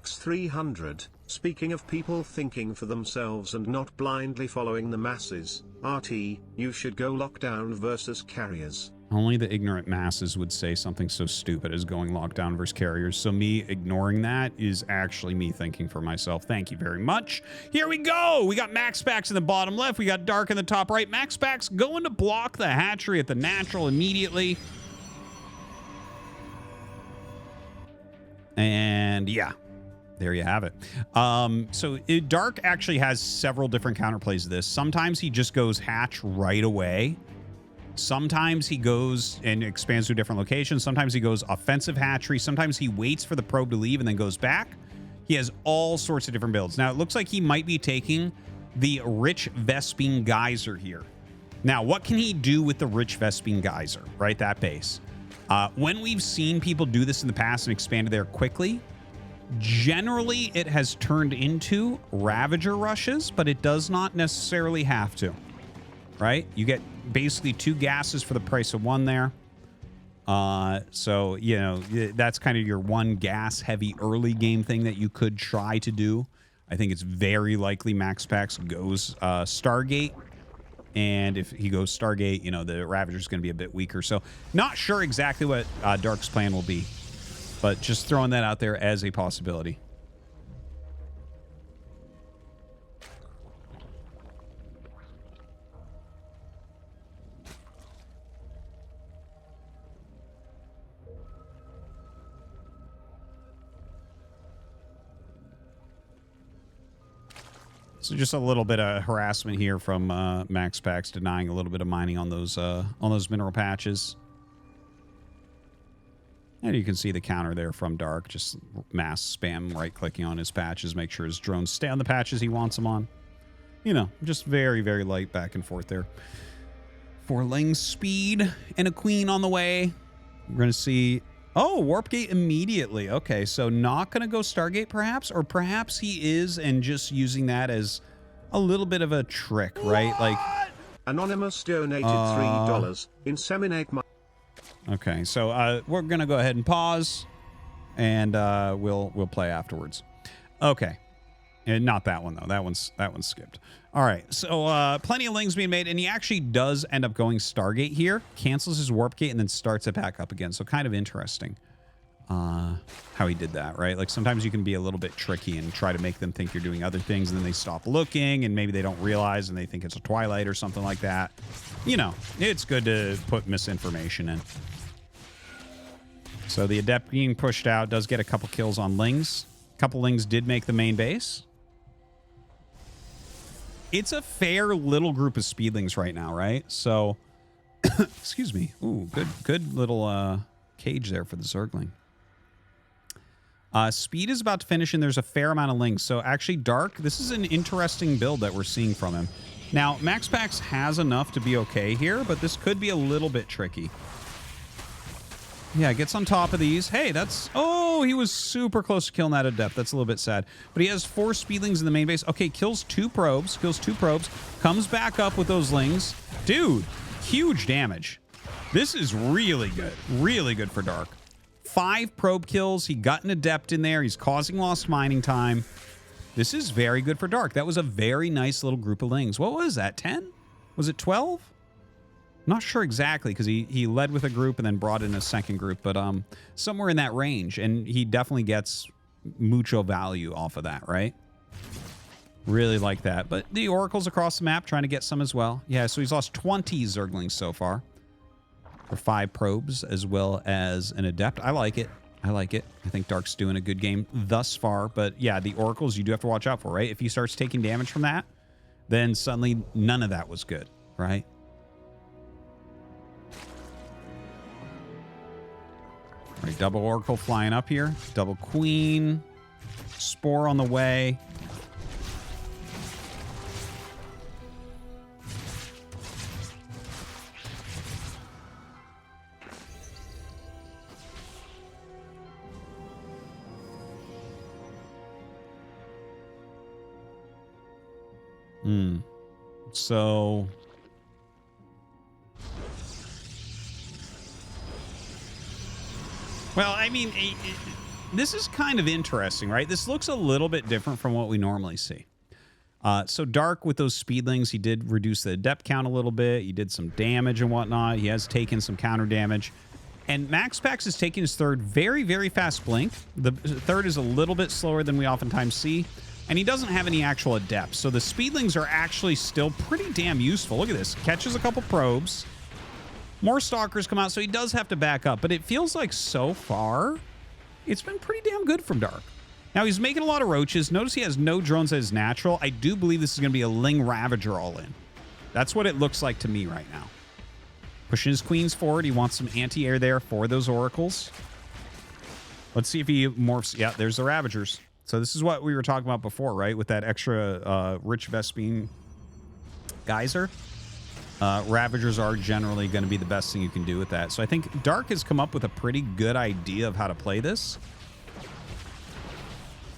X300, speaking of people thinking for themselves and not blindly following the masses, RT, you should go lockdown versus carriers. Only the ignorant masses would say something so stupid as going lockdown versus carriers. So me ignoring that is actually me thinking for myself. Thank you very much. Here we go. We got MaxPax in the bottom left. We got Dark in the top right. MaxPax going to block the hatchery at the natural immediately. And yeah, there you have it. Dark actually has several different counterplays to this. Sometimes he just goes hatch right away. Sometimes he goes and expands to a different location. Sometimes he goes offensive hatchery. Sometimes he waits for the probe to leave and then goes back. He has all sorts of different builds. Now, it looks like he might be taking the Rich Vespine Geyser here. Now, what can he do with the Rich Vespine Geyser, right? That base. When we've seen people do this in the past and expanded there quickly, generally it has turned into Ravager rushes, but it does not necessarily have to, right? You get basically 2 gases for the price of 1 there. So, you know, that's kind of your 1 gas heavy early game thing that you could try to do. I think it's very likely MaxPax goes Stargate. And if he goes Stargate, you know, the Ravager's going to be a bit weaker. So not sure exactly what Dark's plan will be, but just throwing that out there as a possibility. So just a little bit of harassment here from MaxPax, denying a little bit of mining on those mineral patches. And you can see the counter there from Dark, just mass spam right-clicking on his patches, make sure his drones stay on the patches he wants them on. You know, just very, very light back and forth there. 4 Ling's speed and a queen on the way. We're going to see... Oh, Warp Gate immediately. Okay, so not going to go Stargate, perhaps? Or perhaps he is and just using that as a little bit of a trick, right? Like, Anonymous donated $3. Inseminate my... Okay, so we're going to go ahead and pause, and we'll play afterwards. Okay. And not that one, though. That one's skipped. All right, so plenty of Lings being made, and he actually does end up going Stargate here, cancels his Warp Gate, and then starts it back up again. So kind of interesting how he did that, right? Like sometimes you can be a little bit tricky and try to make them think you're doing other things, and then they stop looking, and maybe they don't realize, and they think it's a Twilight or something like that. You know, it's good to put misinformation in. So the Adept being pushed out does get a couple kills on Lings. A couple Lings did make the main base. It's a fair little group of Speedlings right now, right? So, excuse me. Ooh, good little cage there for the Zergling. Speed is about to finish, and there's a fair amount of Lings. So actually, Dark, this is an interesting build that we're seeing from him. Now, MaxPax has enough to be okay here, but this could be a little bit tricky. Yeah, gets on top of these. Hey, that's... Oh, he was super close to killing that Adept. That's a little bit sad. But he has 4 Speedlings in the main base. Okay, kills 2 probes. Comes back up with those Lings. Dude, huge damage. This is really good. Really good for Dark. 5 probe kills. He got an Adept in there. He's causing lost mining time. This is very good for Dark. That was a very nice little group of Lings. What was that, 10? Was it 12? Not sure exactly, because he led with a group and then brought in a second group, but somewhere in that range, and he definitely gets mucho value off of that, right? Really like that. But the Oracles across the map trying to get some as well. Yeah, so he's lost 20 Zerglings so far for 5 probes as well as an Adept. I like it. I like it. I think Dark's doing a good game thus far, but yeah, the Oracles you do have to watch out for, right? If he starts taking damage from that, then suddenly none of that was good, right? Right, double Oracle flying up here. Double Queen. Spore on the way. So... Well, I mean, this is kind of interesting, right? This looks a little bit different from what we normally see. So Dark with those speedlings, he did reduce the adept count a little bit. He did some damage and whatnot. He has taken some counter damage. And MaxPax is taking his third very, very fast blink. The third is a little bit slower than we oftentimes see. And he doesn't have any actual adepts. So the speedlings are actually still pretty damn useful. Look at this. Catches a couple probes. More stalkers come out, so he does have to back up. But it feels like so far, it's been pretty damn good from Dark. Now, he's making a lot of roaches. Notice he has no drones as natural. I do believe this is going to be a Ling Ravager all in. That's what it looks like to me right now. Pushing his queens forward. He wants some anti-air there for those oracles. Let's see if he morphs. Yeah, there's the Ravagers. So this is what we were talking about before, right? With that extra Rich Vespine Geyser. Ravagers are generally going to be the best thing you can do with that. So I think Dark has come up with a pretty good idea of how to play this.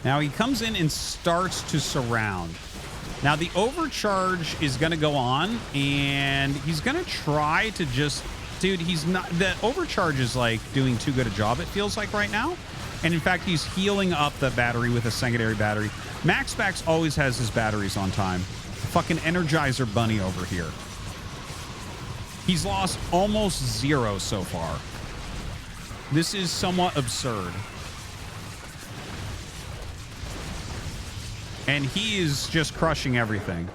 Now he comes in and starts to surround. Now the overcharge is going to go on, and he's going to try to just... Dude, he's not... The overcharge is like doing too good a job, it feels like right now. And in fact, he's healing up the battery with a secondary battery. MaxPax always has his batteries on time. Fucking Energizer Bunny over here. He's lost almost 0 so far. This is somewhat absurd. And he is just crushing everything.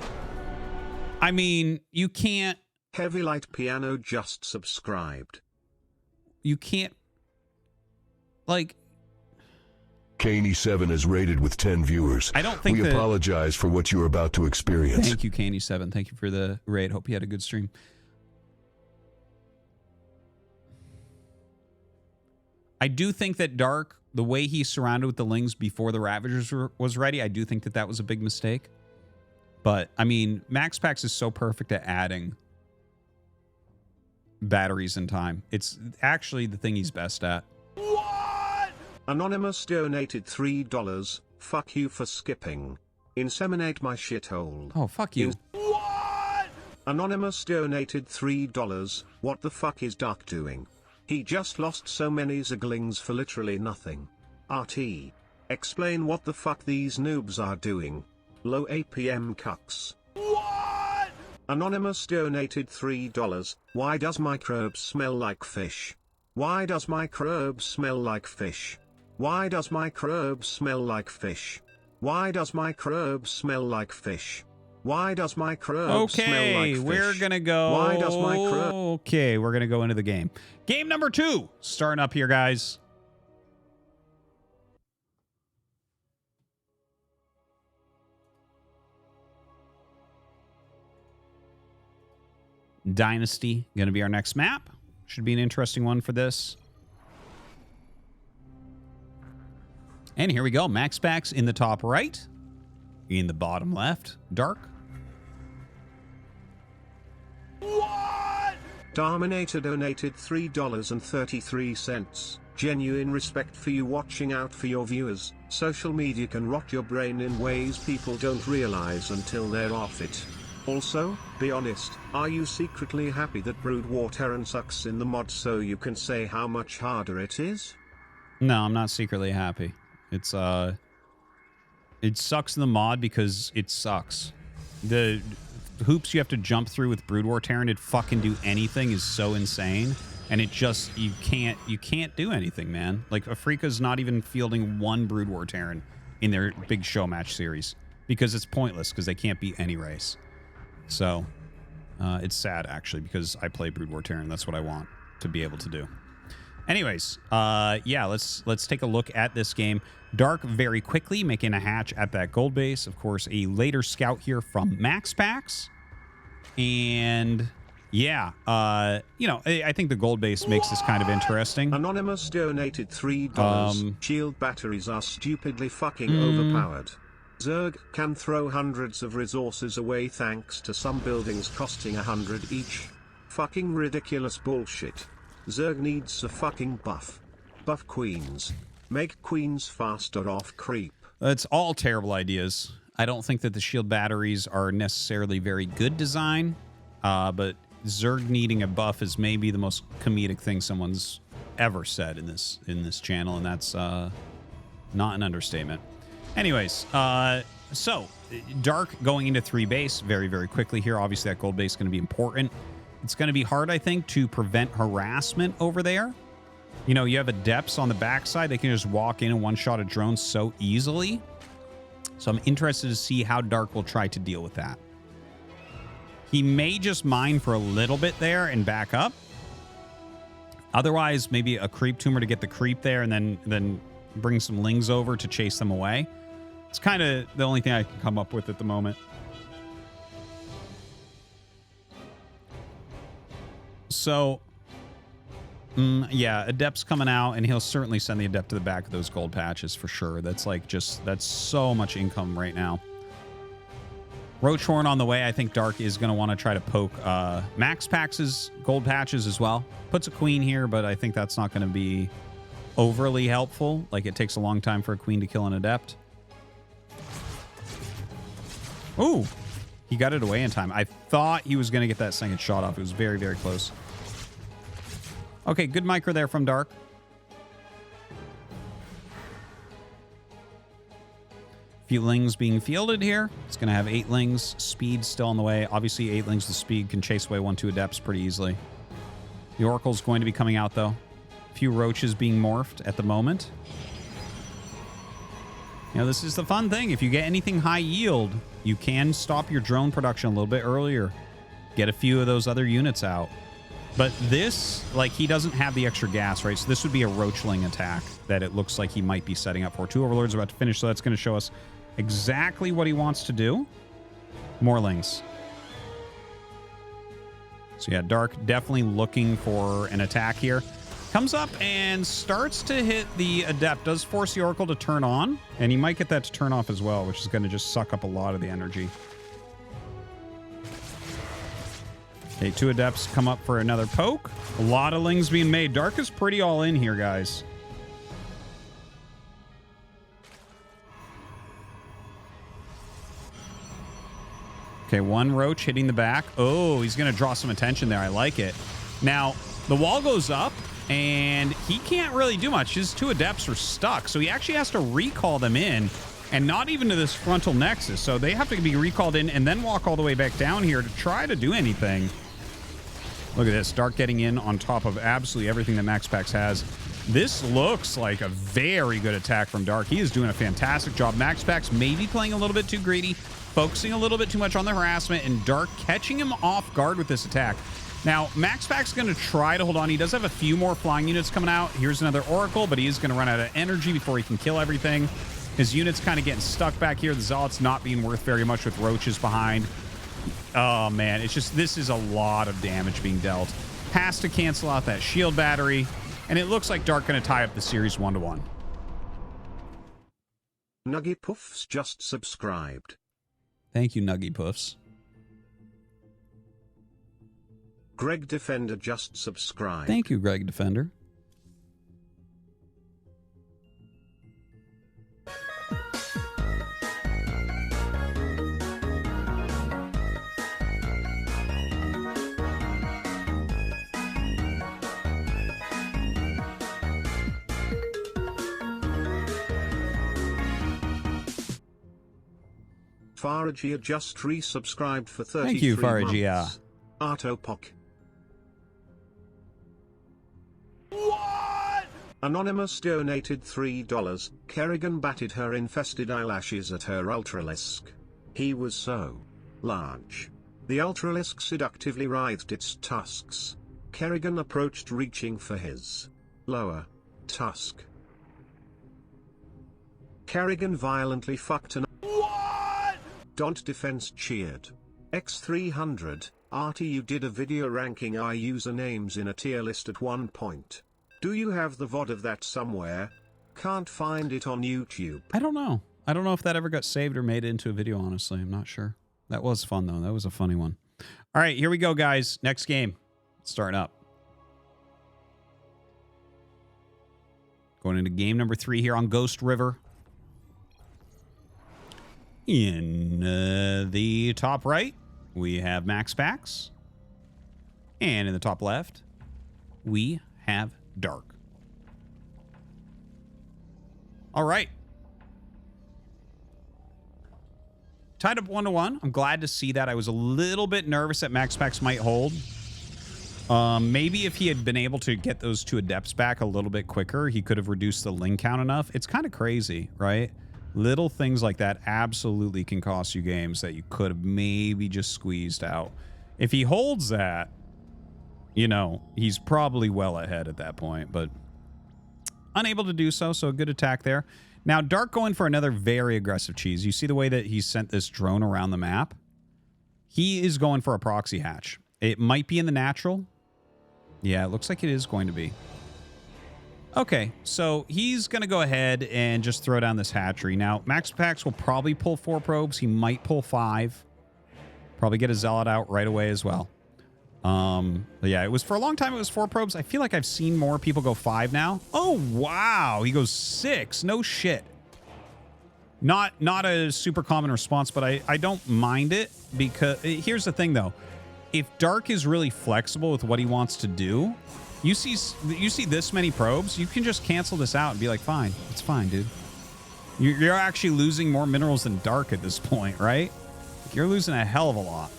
I mean, you can't... Heavy Light Piano just subscribed. You can't... Like... Caney7 is rated with 10 viewers. I don't think we apologize for what you're about to experience. Thank you, Caney7. Thank you for the raid. Hope you had a good stream. I do think that Dark, the way he surrounded with the Lings before the Ravagers was ready, I do think that that was a big mistake. But, I mean, MaxPax is so perfect at adding batteries in time. It's actually the thing he's best at. What? Anonymous donated $3. Fuck you for skipping. Inseminate my shithole. Oh, fuck you. What? Anonymous donated $3. What the fuck is Dark doing? He just lost so many Zerglings for literally nothing. RT. Explain what the fuck these noobs are doing. Low APM cucks. What? Anonymous donated $3. Why does microbes smell like fish? Why does microbes smell like fish? Why does microbes smell like fish? Why does microbes smell like fish? Why does microbes smell like fish? We're gonna go. Why does microbes? Okay, we're gonna go into the game. Game number 2, starting up here, guys. Dynasty gonna be our next map. Should be an interesting one for this. And here we go. MaxPax in the top right, in the bottom left, Dark. What? Darminator donated $3.33. Genuine respect for you, watching out for your viewers. Social media can rot your brain in ways people don't realize until they're off it. Also, be honest, are you secretly happy that Brood War Terran sucks in the mod so you can say how much harder it is? No, I'm not secretly happy. It's it sucks in the mod because it sucks. The hoops you have to jump through with Brood War Terran to fucking do anything is so insane, and it just you can't do anything, man. Like Afrika's not even fielding one Brood War Terran in their big show match series because it's pointless because they can't beat any race. So it's sad actually because I play Brood War Terran. That's what I want to be able to do. Anyways, yeah, let's take a look at this game. Dark very quickly making a hatch at that gold base. Of course, a later scout here from MaxPax. And yeah, you know, I think the gold base makes this kind of interesting. Anonymous donated $3. Shield batteries are stupidly fucking overpowered. Zerg can throw hundreds of resources away thanks to some buildings costing 100 each. Fucking ridiculous bullshit. Zerg needs a fucking buff. Buff queens. Make queens faster off creep. It's all terrible ideas. I don't think that the shield batteries are necessarily very good design, but Zerg needing a buff is maybe the most comedic thing someone's ever said in this channel, and that's Not an understatement. Anyways, so Dark going into 3 base very, very quickly here. Obviously, that gold base is going to be important. It's going to be hard, I think, to prevent harassment over there. You know, you have Adepts on the backside. They can just walk in and one-shot a drone so easily. So I'm interested to see how Dark will try to deal with that. He may just mine for a little bit there and back up. Otherwise, maybe a creep tumor to get the creep there and then bring some lings over to chase them away. It's kind of the only thing I can come up with at the moment. So, yeah, Adept's coming out, and he'll certainly send the Adept to the back of those gold patches for sure. That's like that's so much income right now. Roachhorn on the way. I think Dark is going to want to try to poke MaxPax's gold patches as well. Puts a queen here, but I think that's not going to be overly helpful. Like, it takes a long time for a queen to kill an Adept. Ooh, he got it away in time. I thought he was going to get that second shot off. It was very, very close. Okay, good micro there from Dark. Few lings being fielded here. It's going to have 8 lings. Speed still on the way. Obviously, 8 lings with speed can chase away 1-2 Adepts pretty easily. The Oracle's going to be coming out, though. A few roaches being morphed at the moment. You know, this is the fun thing. If you get anything high yield, you can stop your drone production a little bit earlier. Get a few of those other units out. But this, like, he doesn't have the extra gas, right? So this would be a roachling attack that it looks like he might be setting up for. 2 Overlords are about to finish, so that's going to show us exactly what he wants to do. More lings. So yeah, Dark definitely looking for an attack here. Comes up and starts to hit the Adept. Does force the Oracle to turn on, and he might get that to turn off as well, which is going to just suck up a lot of the energy. Okay, 2 Adepts come up for another poke. A lot of lings being made. Dark is pretty all in here, guys. Okay, 1 roach hitting the back. Oh, he's going to draw some attention there. I like it. Now, the wall goes up, and he can't really do much. His 2 Adepts are stuck, so he actually has to recall them in, and not even to this frontal nexus. So they have to be recalled in and then walk all the way back down here to try to do anything. Look at this. Dark getting in on top of absolutely everything that MaxPax has. This looks like a very good attack from Dark. He is doing a fantastic job. MaxPax may be playing a little bit too greedy, focusing a little bit too much on the harassment, and Dark catching him off guard with this attack. Now, MaxPax is going to try to hold on. He does have a few more flying units coming out. Here's another Oracle, but he is going to run out of energy before he can kill everything. His unit's kind of getting stuck back here. The Zealot's not being worth very much with roaches behind. Oh, man. It's just, this is a lot of damage being dealt. Has to cancel out that shield battery, and it looks like Dark going to tie up the series 1-1. Nuggy Puffs just subscribed. Thank you, Nuggy Puffs. Greg Defender just subscribed. Thank you, Greg Defender. Faragia just resubscribed for 33 Thank you, months. Faragia. Artopok. What? Anonymous donated $3. Kerrigan batted her infested eyelashes at her Ultralisk. He was so large. The Ultralisk seductively writhed its tusks. Kerrigan approached, reaching for his lower tusk. Kerrigan violently fucked an Don't Defense cheered. X300, Artie, you did a video ranking our usernames in a tier list at one point. Do you have the VOD of that somewhere? Can't find it on YouTube. I don't know. I don't know if that ever got saved or made into a video, honestly. I'm not sure. That was fun, though. That was a funny one. All right, here we go, guys. Next game. Starting up. Going into game number 3 here on Ghost River. In the top right, we have MaxPax. And in the top left, we have Dark. All right. tied up 1-1. I'm glad to see that. I was a little bit nervous that MaxPax might hold. Maybe if he had been able to get those 2 adepts back a little bit quicker, he could have reduced the Ling count enough. It's kind of crazy, right? Little things like that absolutely can cost you games that you could have maybe just squeezed out. If he holds that, you know, he's probably well ahead at that point, but unable to do so, so a good attack there. Now, Dark going for another very aggressive cheese. You see the way that he sent this drone around the map? He is going for a proxy hatch. It might be in the natural. Yeah, it looks like it is going to be. Okay, so he's going to go ahead and just throw down this hatchery. Now, MaxPax will probably pull 4 probes. He might pull 5. Probably get a Zealot out right away as well. But yeah, it was for a long time, it was 4 probes. I feel like I've seen more people go 5 now. Oh, wow. He goes 6. No shit. Not a super common response, but I don't mind it because here's the thing, though. If Dark is really flexible with what he wants to do, you see this many probes, you can just cancel this out and be like, fine, it's fine, dude. You're actually losing more minerals than Dark at this point, right? You're losing a hell of a lot.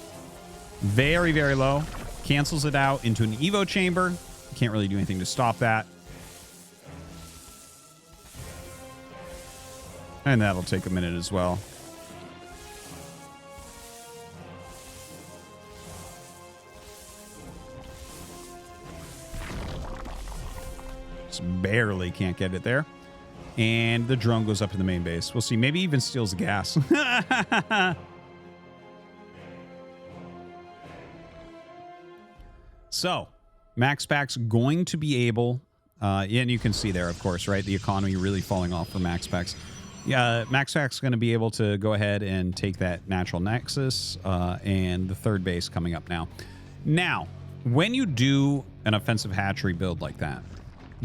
Very, very low. Cancels it out into an Evo chamber. Can't really do anything to stop that. And that'll take a minute as well. Just barely can't get it there. And the drone goes up to the main base. We'll see. Maybe even steals the gas. So, MaxPax going to be able... and you can see there, of course, right? The economy really falling off for MaxPax. Yeah, MaxPax is going to be able to go ahead and take that natural nexus and the 3rd base coming up now. Now, when you do an offensive hatchery build like that,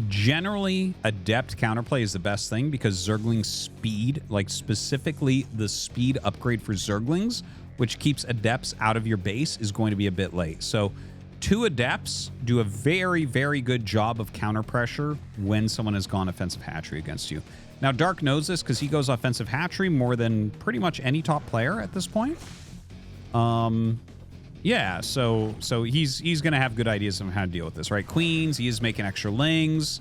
generally, adept counterplay is the best thing because Zergling's speed, like specifically the speed upgrade for Zerglings, which keeps adepts out of your base, is going to be a bit late. So 2 adepts do a very, very good job of counter pressure when someone has gone offensive hatchery against you. Now, Dark knows this because he goes offensive hatchery more than pretty much any top player at this point. Yeah, so he's going to have good ideas on how to deal with this, right? Queens, he is making extra lings.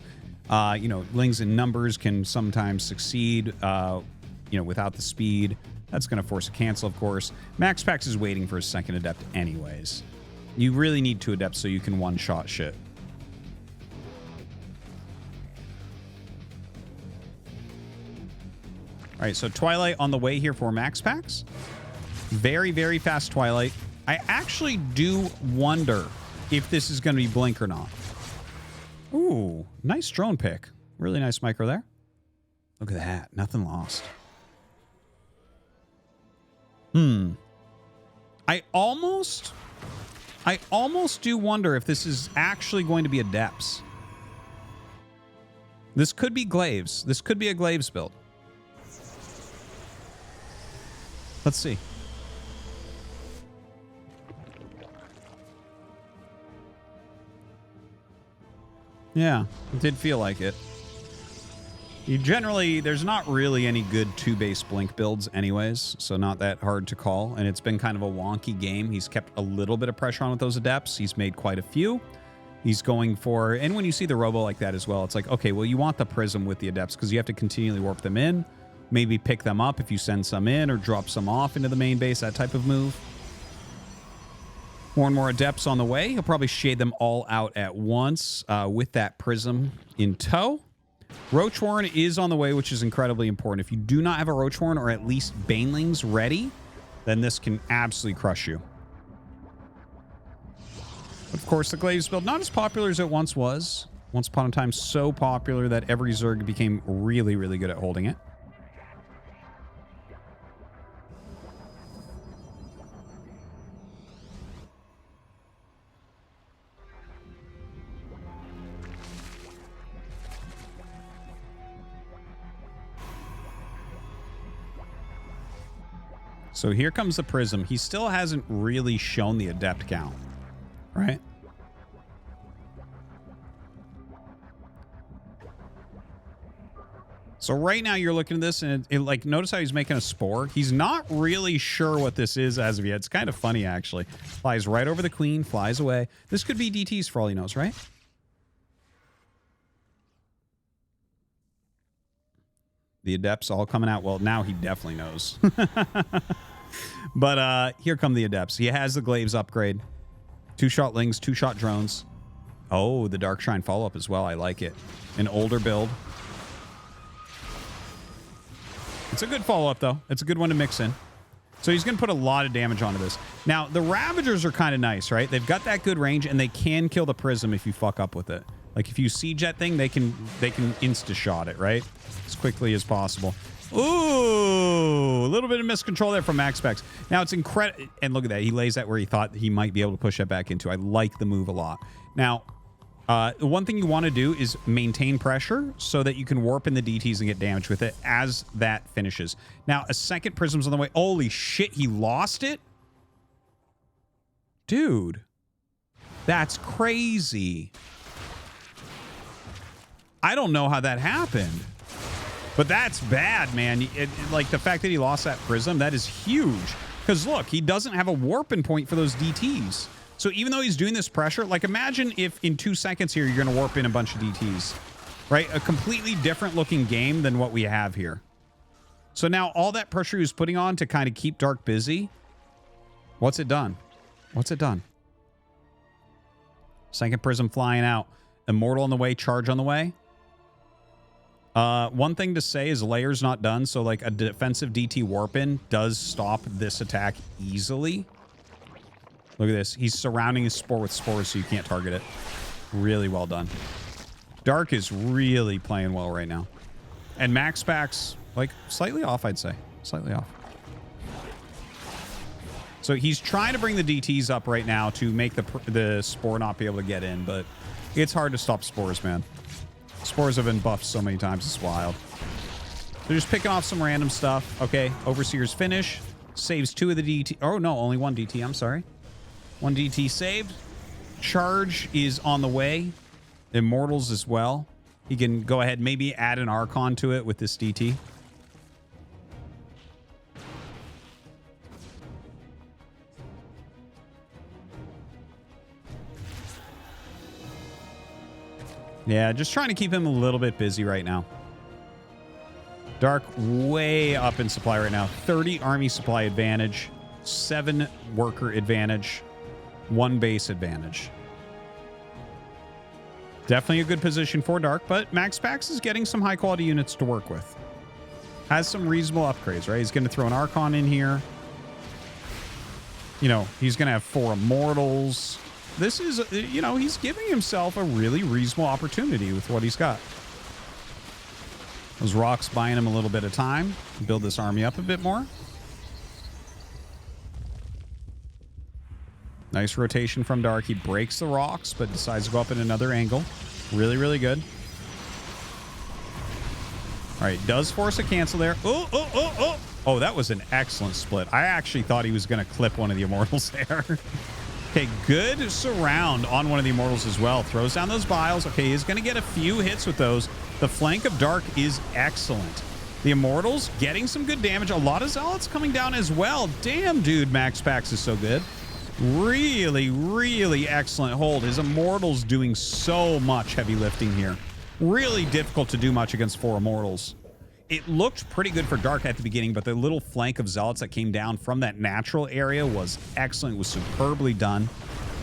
You know, lings in numbers can sometimes succeed, you know, without the speed. That's going to force a cancel, of course. MaxPax is waiting for his 2nd adept anyways. You really need 2 adepts so you can one-shot shit. All right, so Twilight on the way here for MaxPax. Very, very fast Twilight. I actually do wonder if this is going to be Blink or not. Ooh, nice drone pick. Really nice micro there. Look at that. Nothing lost. I almost do wonder if this is actually going to be Adepts. This could be Glaives. This could be a Glaives build. Let's see. Yeah, it did feel like it. You generally, there's not really any good 2-base Blink builds anyways, so not that hard to call, and it's been kind of a wonky game. He's kept a little bit of pressure on with those Adepts. He's made quite a few. He's going for, and when you see the Robo like that as well, it's like, okay, well, you want the Prism with the Adepts because you have to continually warp them in, maybe pick them up if you send some in or drop some off into the main base, that type of move. More and more Adepts on the way. He'll probably shade them all out at once with that Prism in tow. Roach Warren is on the way, which is incredibly important. If you do not have a Roach Warren or at least Banelings ready, then this can absolutely crush you. Of course, the Glaives build, not as popular as it once was. Once upon a time, so popular that every Zerg became really, really good at holding it. So here comes the Prism. He still hasn't really shown the Adept count, right? So right now you're looking at this and like, notice how he's making a spore. He's not really sure what this is as of yet. It's kind of funny, actually. Flies right over the queen, flies away. This could be DTs for all he knows, right? The adepts all coming out. Well, now he definitely knows. But here come the adepts. He has the glaives upgrade. 2-shot lings, 2-shot drones. Oh, the Dark Shrine follow-up as well. I like it. An older build. It's a good follow-up, though. It's a good one to mix in. So he's going to put a lot of damage onto this. Now, the Ravagers are kind of nice, right? They've got that good range, and they can kill the Prism if you fuck up with it. Like, if you siege that thing, they can insta-shot it, right? As quickly as possible. Ooh, a little bit of miscontrol there from MaxPax. Now, it's incredible. And look at that. He lays that where he thought he might be able to push that back into. I like the move a lot. Now, the one thing you want to do is maintain pressure so that you can warp in the DTs and get damage with it as that finishes. Now, a second Prism's on the way. Holy shit, he lost it? Dude, that's crazy. I don't know how that happened. But that's bad, man. Like, the fact that he lost that Prism, that is huge. Because, look, he doesn't have a warping point for those DTs. So even though he's doing this pressure, like, imagine if in 2 seconds here, you're going to warp in a bunch of DTs. Right? A completely different looking game than what we have here. So now all that pressure he was putting on to kind of keep Dark busy, what's it done? What's it done? Second Prism flying out. Immortal on the way, charge on the way. One thing to say is layer's not done, so like a defensive DT warp-in does stop this attack easily. Look at this. He's surrounding his spore with spores so you can't target it. Really well done. Dark is really playing well right now. And MaxPax, like, slightly off, I'd say. Slightly off. So he's trying to bring the DTs up right now to make the spore not be able to get in, but it's hard to stop spores, man. Spores have been buffed so many times, it's wild. They're just picking off some random stuff. Okay, Overseer's finish. Saves 2 of the DT. Oh, no, only 1 DT, I'm sorry. 1 DT saved. Charge is on the way. Immortals as well. He can go ahead, maybe add an Archon to it with this DT. Yeah, just trying to keep him a little bit busy right now. Dark way up in supply right now. 30 army supply advantage. 7 worker advantage. 1 base advantage. Definitely a good position for Dark, but MaxPax is getting some high-quality units to work with. Has some reasonable upgrades, right? He's going to throw an Archon in here. You know, he's going to have 4 Immortals. This is, you know, he's giving himself a really reasonable opportunity with what he's got. Those rocks buying him a little bit of time to build this army up a bit more. Nice rotation from Dark. He breaks the rocks, but decides to go up in another angle. Really, really good. All right, does force a cancel there. Oh, oh, oh, oh. Oh, that was an excellent split. I actually thought he was going to clip one of the Immortals there. Okay, good surround on one of the Immortals as well. Throws down those vials. Okay, he's going to get a few hits with those. The flank of Dark is excellent. The Immortals getting some good damage. A lot of Zealots coming down as well. Damn, dude, MaxPax is so good. Really, really excellent hold. His Immortals doing so much heavy lifting here. Really difficult to do much against 4 Immortals. It looked pretty good for Dark at the beginning, but the little flank of Zealots that came down from that natural area was excellent. It was superbly done.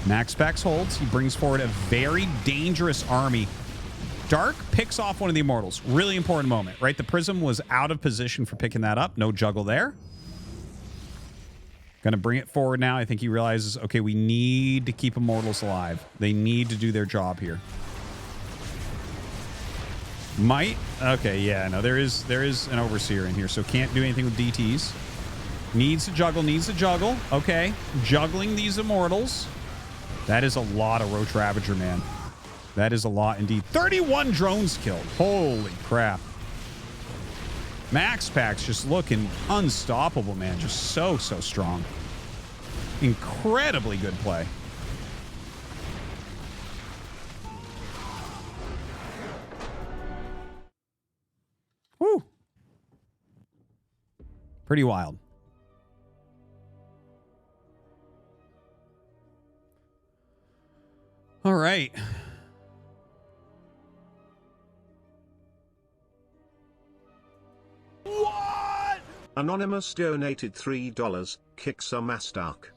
MaxPax holds. He brings forward a very dangerous army. Dark picks off one of the Immortals. Really important moment, right? The Prism was out of position for picking that up. No juggle there. Gonna bring it forward now. I think he realizes, okay, we need to keep Immortals alive. They need to do their job here. Might. Okay, yeah, no, there is an Overseer in here, so can't do anything with DTs. Needs to juggle, needs to juggle. Okay, juggling these Immortals. That is a lot of Roach Ravager, man. That is a lot indeed. 31 drones killed. Holy crap. MaxPax just looking unstoppable, man. Just so, so strong. Incredibly good play. Woo. Pretty wild. All right. What? Anonymous donated $3. Kick some ass, Dark.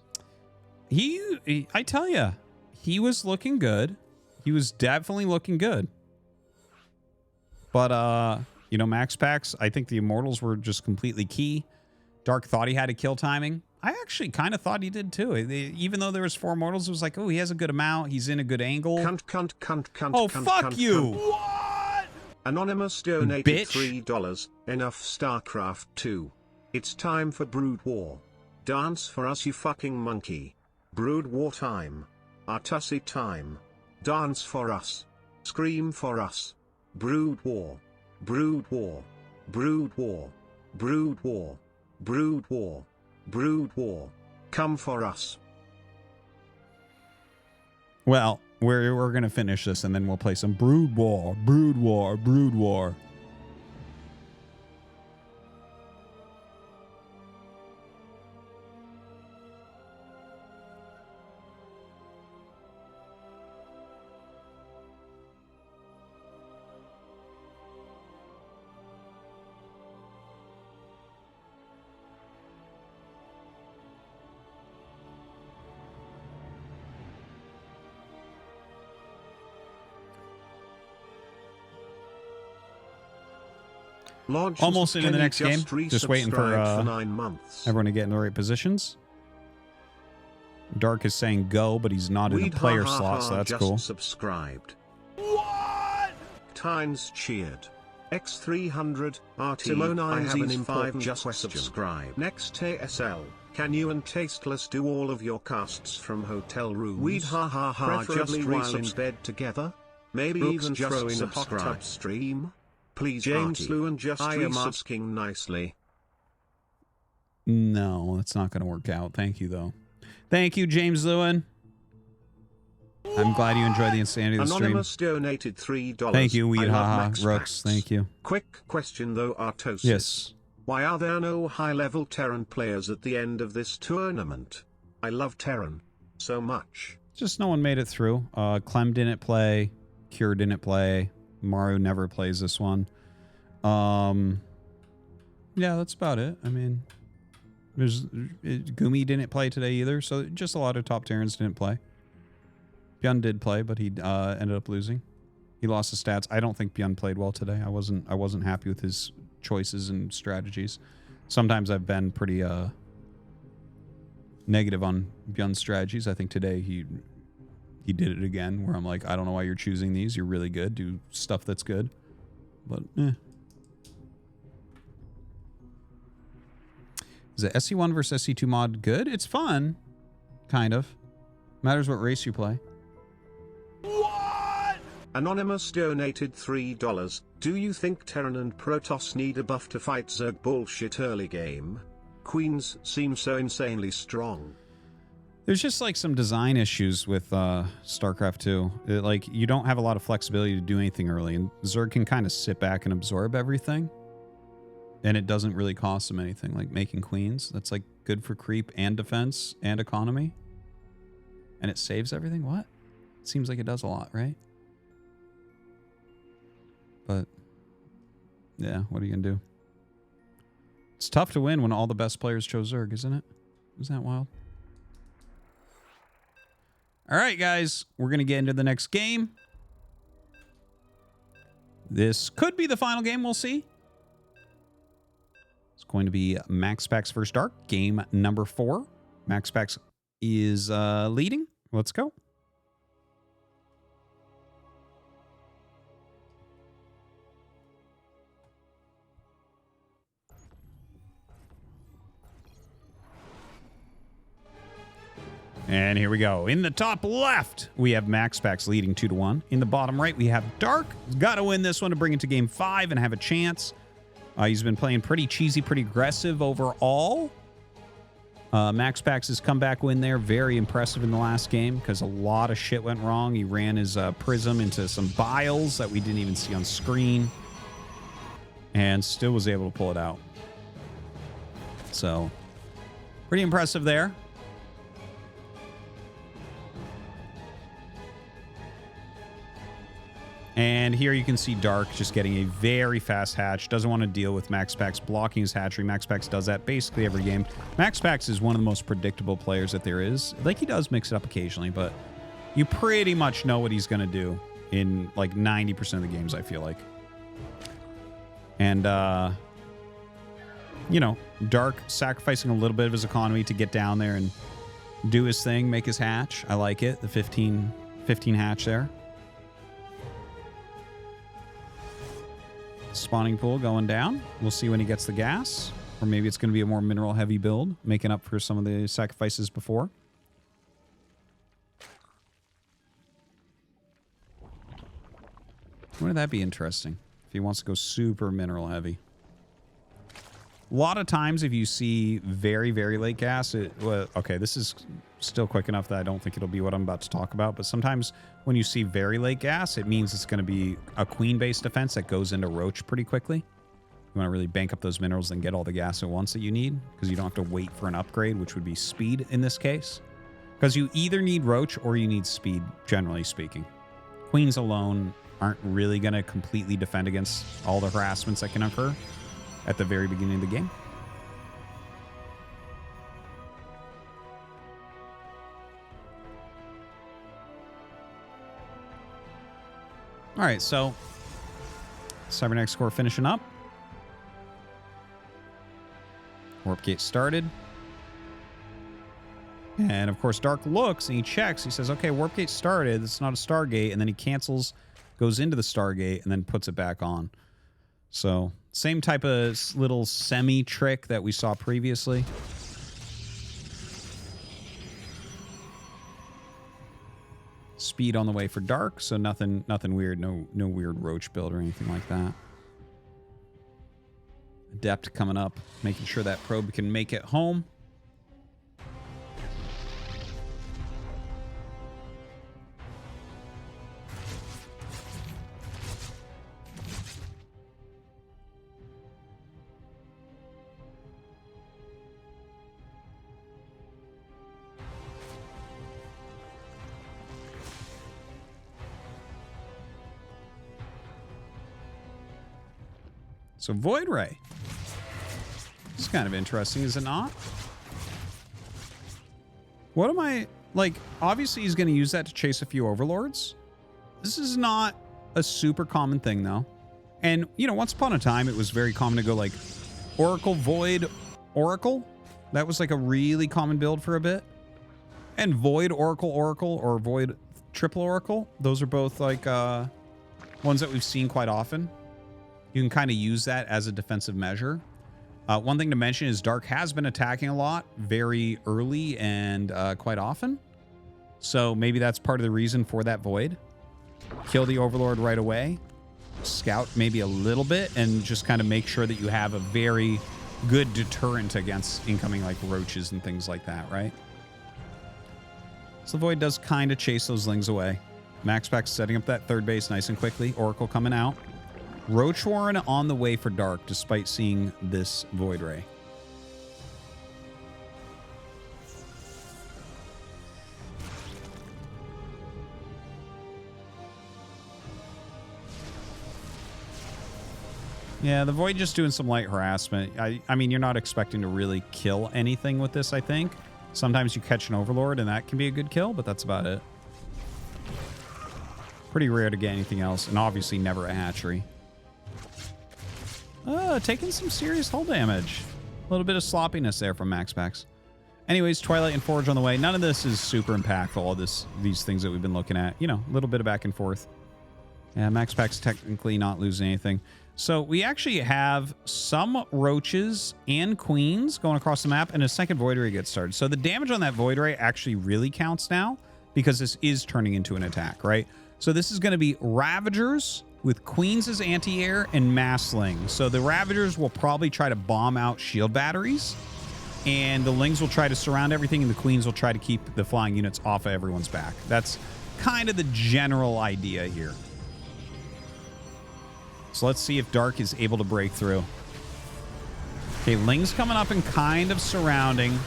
I tell you, he was looking good. He was definitely looking good. But, you know, MaxPax, I think the Immortals were just completely key. Dark thought he had a kill timing. I actually kind of thought he did too. Even though there was 4 Immortals, it was like, oh, he has a good amount. He's in a good angle. Oh, fuck you. What? Anonymous donated $3. Enough StarCraft 2. It's time for Brood War. Dance for us, you fucking monkey. Brood War time. Artosis time. Dance for us. Scream for us. Brood War. Brood War. Brood War. Brood War. Brood War. Brood War. Come for us. Well, we're going to finish this and then we'll play some Brood War. Brood War. Brood War. Almost into the next game. Just waiting for 9 months. Everyone to get in the right positions. Dark is saying go, but he's not in a player slot, so that's cool. Subscribed. What? Tynes cheered. X300 RT. Simone I have an important just subscribe. Next ESL. Can you and Tasteless do all of your casts from hotel rooms? We'd preferably just while in bed together. Maybe even throw in a hot tub stream. Please, James Lewin, just asking nicely. No, that's not going to work out. Thank you, though. Thank you, James Lewin. I'm glad you enjoyed the insanity of the stream. Anonymous donated $3. Thank you, Weed Haha Rooks. Thank you. Quick question, though, Artosis. Yes. Why are there no high-level Terran players at the end of this tournament? I love Terran so much. Just no one made it through. Clem didn't play. Cure didn't play. Maru never plays this one. Yeah, that's about it. I mean, Gumi didn't play today either, so just a lot of top Terrans didn't play. Byun did play, but he ended up losing. He lost the stats. I don't think Byun played well today. I wasn't happy with his choices and strategies. Sometimes I've been pretty negative on Byun's strategies. I think today he did it again, where I'm like, I don't know why you're choosing these. You're really good. Do stuff that's good. But, Is it SC1 versus SC2 mod good? It's fun. Kind of. Matters what race you play. What? Anonymous donated $3. Do you think Terran and Protoss need a buff to fight Zerg bullshit early game? Queens seem so insanely strong. There's just like some design issues with StarCraft 2. Like, you don't have a lot of flexibility to do anything early, and Zerg can kind of sit back and absorb everything. And it doesn't really cost them anything, like making queens. That's like good for creep and defense and economy. And it saves everything? What? Seems like it does a lot, right? But, yeah, what are you going to do? It's tough to win when all the best players chose Zerg, isn't it? Isn't that wild? All right, guys, we're going to get into the next game. This could be the final game. We'll see. It's going to be MaxPax versus Dark, game number 4. MaxPax is leading. Let's go. And here we go. In the top left, we have MaxPax leading 2-1. In the bottom right, we have Dark. He's got to win this one to bring it to game 5 and have a chance. He's been playing pretty cheesy, pretty aggressive overall. MaxPax's comeback win there, very impressive in the last game because a lot of shit went wrong. He ran his Prism into some biles that we didn't even see on screen and still was able to pull it out. So pretty impressive there. And here you can see Dark just getting a very fast hatch. Doesn't want to deal with MaxPax blocking his hatchery. MaxPax does that basically every game. MaxPax is one of the most predictable players that there is. Like, he does mix it up occasionally, but you pretty much know what he's going to do in like 90% of the games, I feel like. And, you know, Dark sacrificing a little bit of his economy to get down there and do his thing, make his hatch. I like it. The 15 hatch there. Spawning pool going down. We'll see when he gets the gas. Or maybe it's going to be a more mineral heavy build, making up for some of the sacrifices before. Wouldn't that be interesting if he wants to go super mineral heavy? A lot of times if you see very, very late gas, okay, this is still quick enough that I don't think it'll be what I'm about to talk about, but sometimes when you see very late gas, it means it's going to be a queen-based defense that goes into roach pretty quickly. You want to really bank up those minerals and get all the gas at once that you need, because you don't have to wait for an upgrade, which would be speed in this case. Because you either need roach or you need speed, generally speaking. Queens alone aren't really going to completely defend against all the harassments that can occur at the very beginning of the game. All right, so Cybernetic score finishing up. Warp gate started. And of course, Dark looks and he checks. He says, okay, warp gate started. It's not a Stargate. And then he cancels, goes into the Stargate, and then puts it back on. So same type of little semi trick that we saw previously. Speed on the way for Dark, so nothing weird, no weird roach build or anything like that. Adept coming up, making sure that probe can make it home. So Void Ray. This is kind of interesting, is it not? What am I... Like, obviously he's going to use that to chase a few overlords. This is not a super common thing, though. And, you know, once upon a time, it was very common to go, like, Oracle, Void, Oracle. That was, like, a really common build for a bit. And Void, Oracle, Oracle, or Void, Triple Oracle. Those are both, like, ones that we've seen quite often. You can kind of use that as a defensive measure. One thing to mention is Dark has been attacking a lot very early and quite often. So maybe that's part of the reason for that Void. Kill the Overlord right away. Scout maybe a little bit and just kind of make sure that you have a very good deterrent against incoming like roaches and things like that, right? So the Void does kind of chase those Lings away. MaxPax setting up that third base nice and quickly. Oracle coming out. Roach Warren on the way for Dark, despite seeing this Void Ray. Yeah, the Void just doing some light harassment. I mean, you're not expecting to really kill anything with this, I think. Sometimes you catch an Overlord, and that can be a good kill, but that's about it. Pretty rare to get anything else, and obviously never a hatchery. Taking some serious hull damage. A little bit of sloppiness there from MaxPax. Anyways, Twilight and Forge on the way. None of this is super impactful, all these things that we've been looking at. You know, a little bit of back and forth. Yeah, MaxPax technically not losing anything. So we actually have some roaches and queens going across the map, and a second Void Ray gets started. So the damage on that Void Ray actually really counts now, because this is turning into an attack, right? So this is going to be Ravagers with Queens as anti-air and Masslings. So the Ravagers will probably try to bomb out shield batteries, and the Lings will try to surround everything, and the Queens will try to keep the flying units off of everyone's back. That's kind of the general idea here. So let's see if Dark is able to break through. Okay, Ling's coming up and kind of surrounding.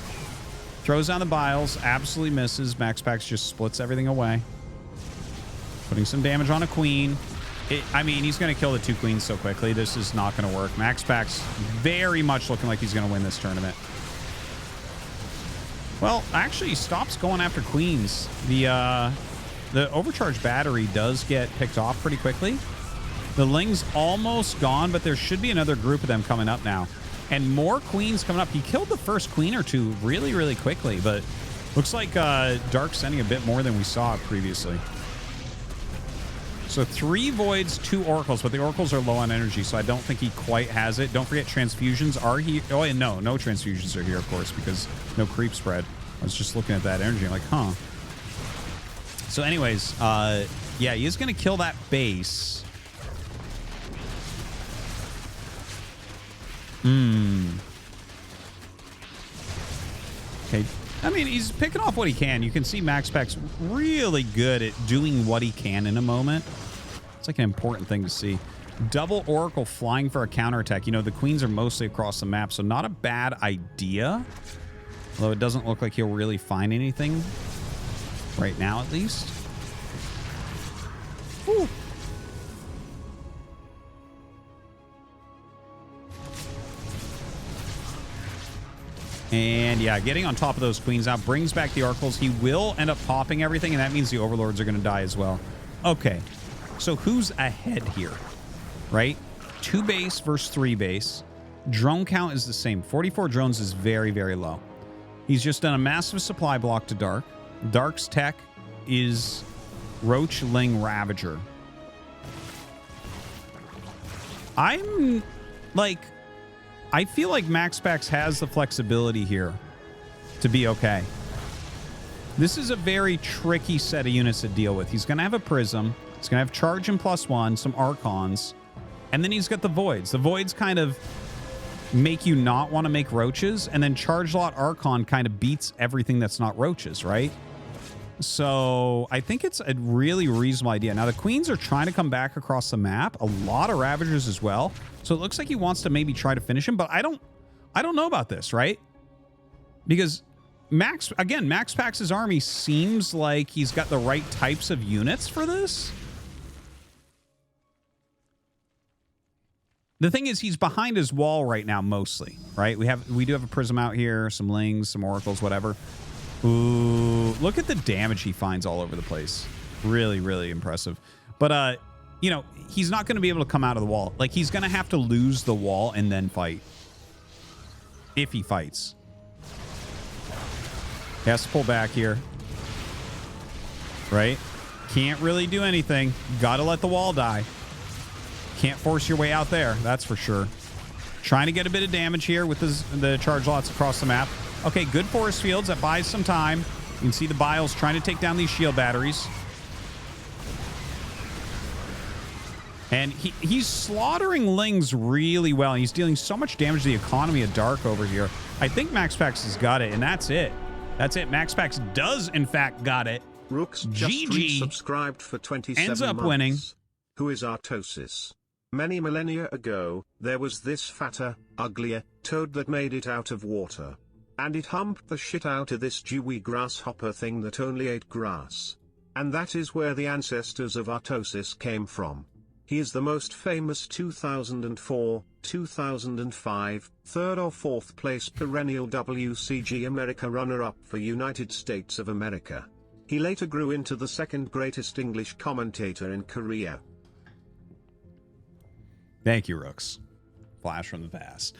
Throws down the Biles. Absolutely misses. MaxPax just splits everything away. Putting some damage on a queen. I mean, he's going to kill the 2 queens so quickly. This is not going to work. MaxPax very much looking like he's going to win this tournament. Well, actually, he stops going after queens. The overcharged battery does get picked off pretty quickly. The Ling's almost gone, but there should be another group of them coming up now. And more queens coming up. He killed the first queen or 2 really, really quickly, but looks like Dark's sending a bit more than we saw previously. So 3 voids, 2 oracles, but the oracles are low on energy, so I don't think he quite has it. Don't forget transfusions are here. Oh, and no transfusions are here, of course, because no creep spread. I was just looking at that energy. I'm like, huh. So anyways, yeah, he is going to kill that base. Okay. I mean, he's picking off what he can. You can see MaxPax really good at doing what he can in a moment. It's like an important thing to see. Double Oracle flying for a counterattack. You know, the queens are mostly across the map, so not a bad idea. Although it doesn't look like he'll really find anything right now, at least. Whew. And yeah, getting on top of those queens now brings back the oracles. He will end up popping everything, and that means the overlords are going to die as well. Okay, so who's ahead here, right? 2 base versus 3 base. Drone count is the same. 44 drones is very, very low. He's just done a massive supply block to Dark. Dark's tech is Roach, Ling, Ravager. I'm like... I feel like MaxPax has the flexibility here to be okay. This is a very tricky set of units to deal with. He's going to have a Prism. He's going to have Charge and +1, some Archons, and then he's got the Voids. The Voids kind of make you not want to make Roaches, and then Charge Lot Archon kind of beats everything that's not Roaches, right? So I think it's a really reasonable idea. Now, the queens are trying to come back across the map. A lot of Ravagers as well. So it looks like he wants to maybe try to finish him, but I don't know about this, right? Because MaxPax's army seems like he's got the right types of units for this. The thing is, he's behind his wall right now mostly, right? We do have a Prism out here, some Lings, some Oracles, whatever. Ooh, look at the damage he finds all over the place. Really, really impressive. But, you know, he's not going to be able to come out of the wall. Like, he's going to have to lose the wall and then fight. If he fights. He has to pull back here. Right? Can't really do anything. Got to let the wall die. Can't force your way out there. That's for sure. Trying to get a bit of damage here with the charge lots across the map. Okay, good forest fields. That buys some time. You can see the Biles trying to take down these shield batteries. And he's slaughtering Lings really well. He's dealing so much damage to the economy of Dark over here. I think MaxPax has got it, and that's it. That's it. MaxPax does, in fact, got it. Rooks just resubscribed for 27 ends up months. Winning. Who is Artosis? Many millennia ago, there was this fatter, uglier toad that made it out of water. And it humped the shit out of this dewy grasshopper thing that only ate grass. And that is where the ancestors of Artosis came from. He is the most famous 2004, 2005, 3rd or 4th place perennial WCG America runner-up for United States of America. He later grew into the 2nd greatest English commentator in Korea. Thank you, Rooks. Flash from the past.